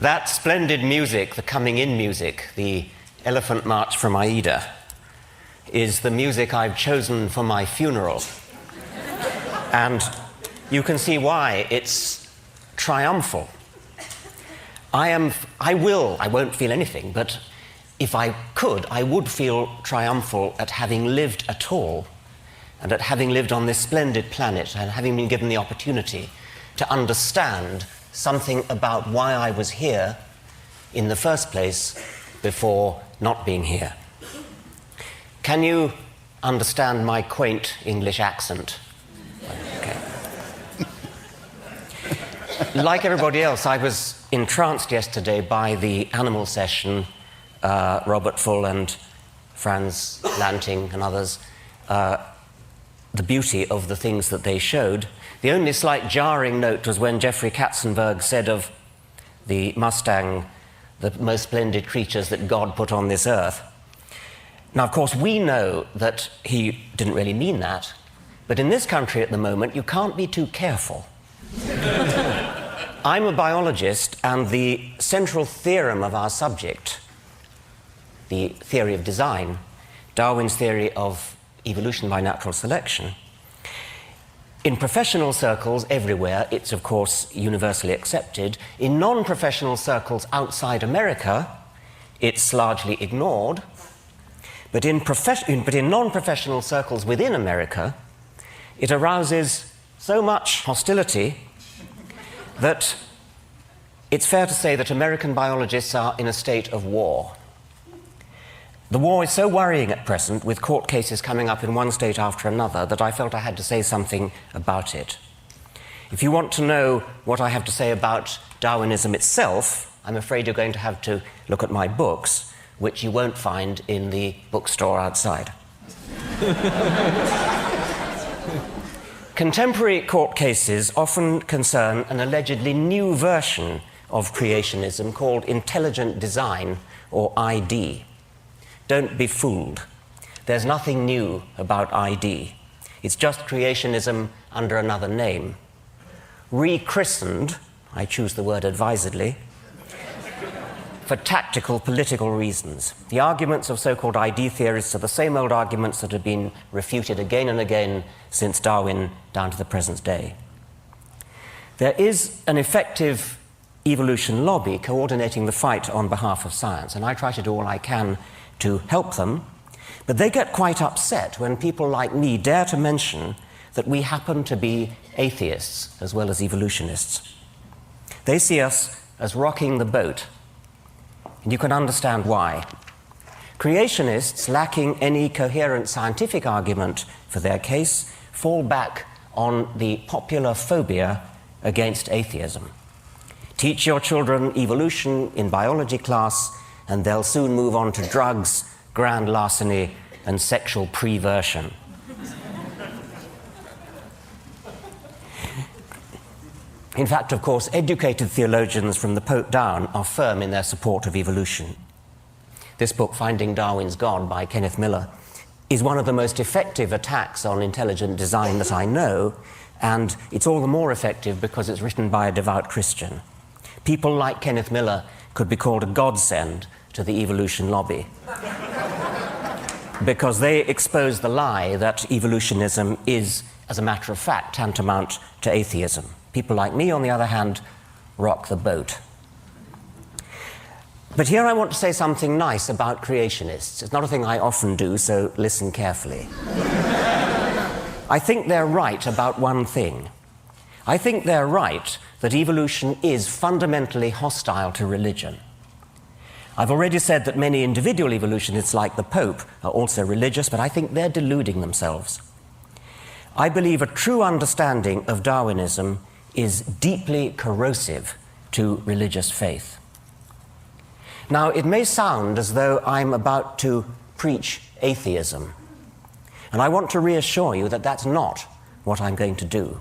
That splendid music, the coming in music, the Elephant March from Aida, is the music I've chosen for my funeral. And you can see why it's triumphal. I won't feel anything, but if I could, I would feel triumphal at having lived at all, and at having lived on this splendid planet, and having been given the opportunity to understand something about why I was here in the first place before not being here. Can you understand my quaint English accent? Okay. Like everybody else, I was entranced yesterday by the animal session, Robert Full and Franz Lanting and others, the beauty of the things that they showed. The only slight jarring note was when Jeffrey Katzenberg said of the Mustang, the most splendid creatures that God put on this earth. Now, of course, we know that he didn't really mean that, but in this country at the moment, you can't be too careful. I'm a biologist, and the central theorem of our subject, the theory of design, Darwin's theory of evolution by natural selection, in professional circles everywhere, it's of course universally accepted. In non-professional circles outside America, it's largely ignored. But in non-professional circles within America, it arouses so much hostility that it's fair to say that American biologists are in a state of war. The war is so worrying at present, with court cases coming up in one state after another, that I felt I had to say something about it. If you want to know what I have to say about Darwinism itself, I'm afraid you're going to have to look at my books, which you won't find in the bookstore outside. Contemporary court cases often concern an allegedly new version of creationism called intelligent design, or ID. Don't be fooled. There's nothing new about ID. It's just creationism under another name. Rechristened, I choose the word advisedly, for tactical political reasons. The arguments of so-called ID theorists are the same old arguments that have been refuted again and again since Darwin down to the present day. There is an effective evolution lobby coordinating the fight on behalf of science, and I try to do all I can to help them, but they get quite upset when people like me dare to mention that we happen to be atheists as well as evolutionists. They see us as rocking the boat, and you can understand why. Creationists, lacking any coherent scientific argument for their case, fall back on the popular phobia against atheism. Teach your children evolution in biology class, and they'll soon move on to drugs, grand larceny, and sexual perversion. In fact, of course, educated theologians from the Pope down are firm in their support of evolution. This book, Finding Darwin's God, by Kenneth Miller, is one of the most effective attacks on intelligent design that I know, and it's all the more effective because it's written by a devout Christian. People like Kenneth Miller could be called a godsend to the evolution lobby, because they expose the lie that evolutionism is, as a matter of fact, tantamount to atheism. People like me, on the other hand, rock the boat. But here I want to say something nice about creationists. It's not a thing I often do, so listen carefully. I think they're right about one thing. I think they're right that evolution is fundamentally hostile to religion. I've already said that many individual evolutionists, like the Pope, are also religious, but I think they're deluding themselves. I believe a true understanding of Darwinism is deeply corrosive to religious faith. Now, it may sound as though I'm about to preach atheism, and I want to reassure you that that's not what I'm going to do.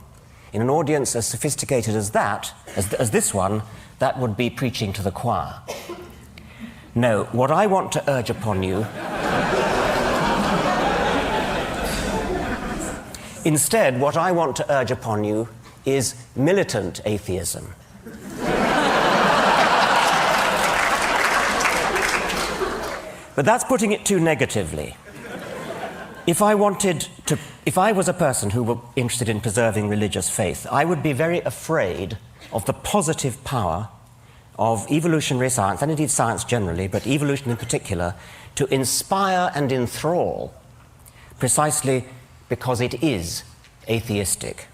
In an audience as sophisticated as that, as this one, that would be preaching to the choir. No, what I want to urge upon you instead, what I want to urge upon you is militant atheism. But that's putting it too negatively. If I was a person who were interested in preserving religious faith, I would be very afraid of the positive power of evolutionary science, and indeed science generally, but evolution in particular, to inspire and enthrall, precisely because it is atheistic.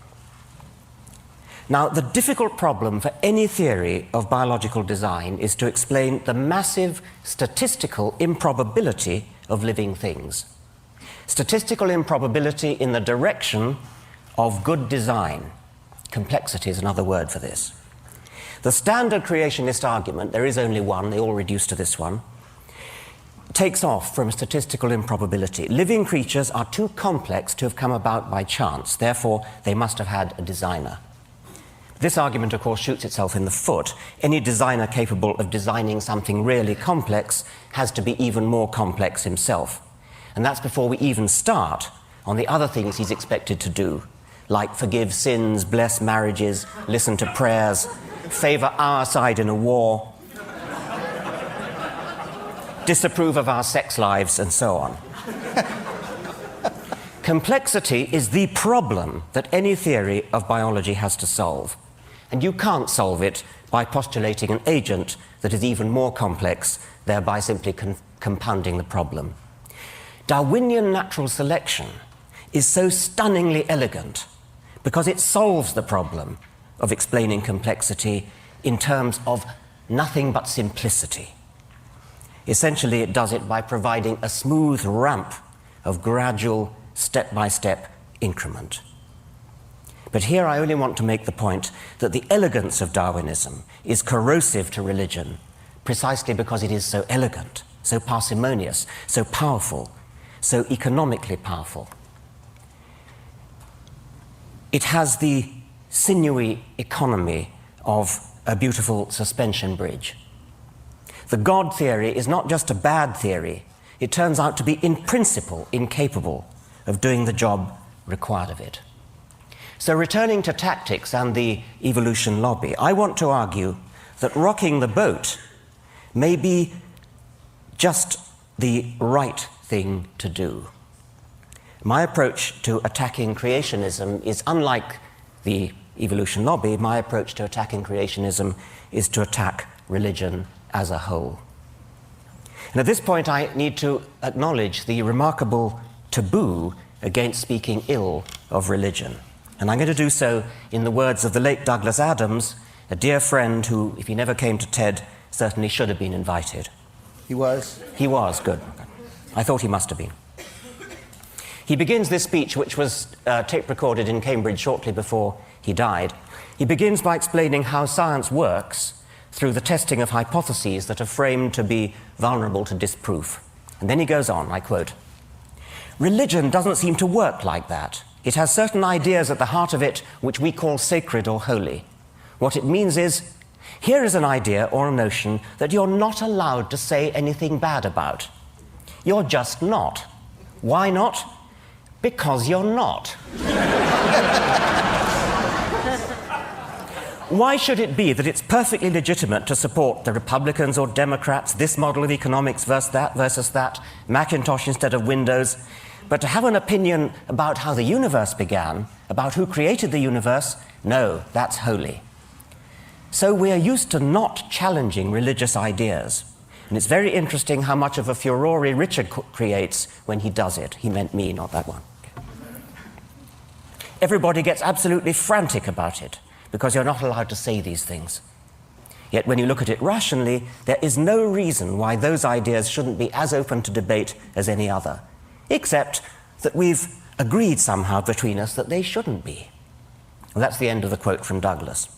Now, the difficult problem for any theory of biological design is to explain the massive statistical improbability of living things. Statistical improbability in the direction of good design. Complexity is another word for this. The standard creationist argument, there is only one, they all reduce to this one, takes off from statistical improbability. Living creatures are too complex to have come about by chance, therefore they must have had a designer. This argument, of course, shoots itself in the foot. Any designer capable of designing something really complex has to be even more complex himself. And that's before we even start on the other things he's expected to do, like forgive sins, bless marriages, listen to prayers, favor our side in a war, disapprove of our sex lives, and so on. Complexity is the problem that any theory of biology has to solve. And you can't solve it by postulating an agent that is even more complex, thereby simply compounding the problem. Darwinian natural selection is so stunningly elegant because it solves the problem of explaining complexity in terms of nothing but simplicity. Essentially, it does it by providing a smooth ramp of gradual, step-by-step increment. But here I only want to make the point that the elegance of Darwinism is corrosive to religion precisely because it is so elegant, so parsimonious, so powerful, so economically powerful. It has the sinewy economy of a beautiful suspension bridge. The God theory is not just a bad theory, it turns out to be in principle incapable of doing the job required of it. So returning to tactics and the evolution lobby, I want to argue that rocking the boat may be just the right thing to do. My approach to attacking creationism is unlike the evolution lobby. My approach to attacking creationism is to attack religion as a whole. And at this point, I need to acknowledge the remarkable taboo against speaking ill of religion. And I'm going to do so in the words of the late Douglas Adams, a dear friend who, if he never came to TED, certainly should have been invited. He was? He was, good. I thought he must have been. He begins this speech, which was tape-recorded in Cambridge shortly before he died. He begins by explaining how science works through the testing of hypotheses that are framed to be vulnerable to disproof. And then he goes on, I quote, "Religion doesn't seem to work like that. It has certain ideas at the heart of it which we call sacred or holy. What it means is, here is an idea or a notion that you're not allowed to say anything bad about. You're just not. Why not? Because you're not." Why should it be that it's perfectly legitimate to support the Republicans or Democrats, this model of economics versus that, Macintosh instead of Windows, but to have an opinion about how the universe began, about who created the universe, no, that's holy. So we are used to not challenging religious ideas. And it's very interesting how much of a furore Richard creates when he does it. He meant me, not that one. Everybody gets absolutely frantic about it because you're not allowed to say these things. Yet when you look at it rationally, there is no reason why those ideas shouldn't be as open to debate as any other, except that we've agreed somehow between us that they shouldn't be. Well, that's the end of the quote from Douglas.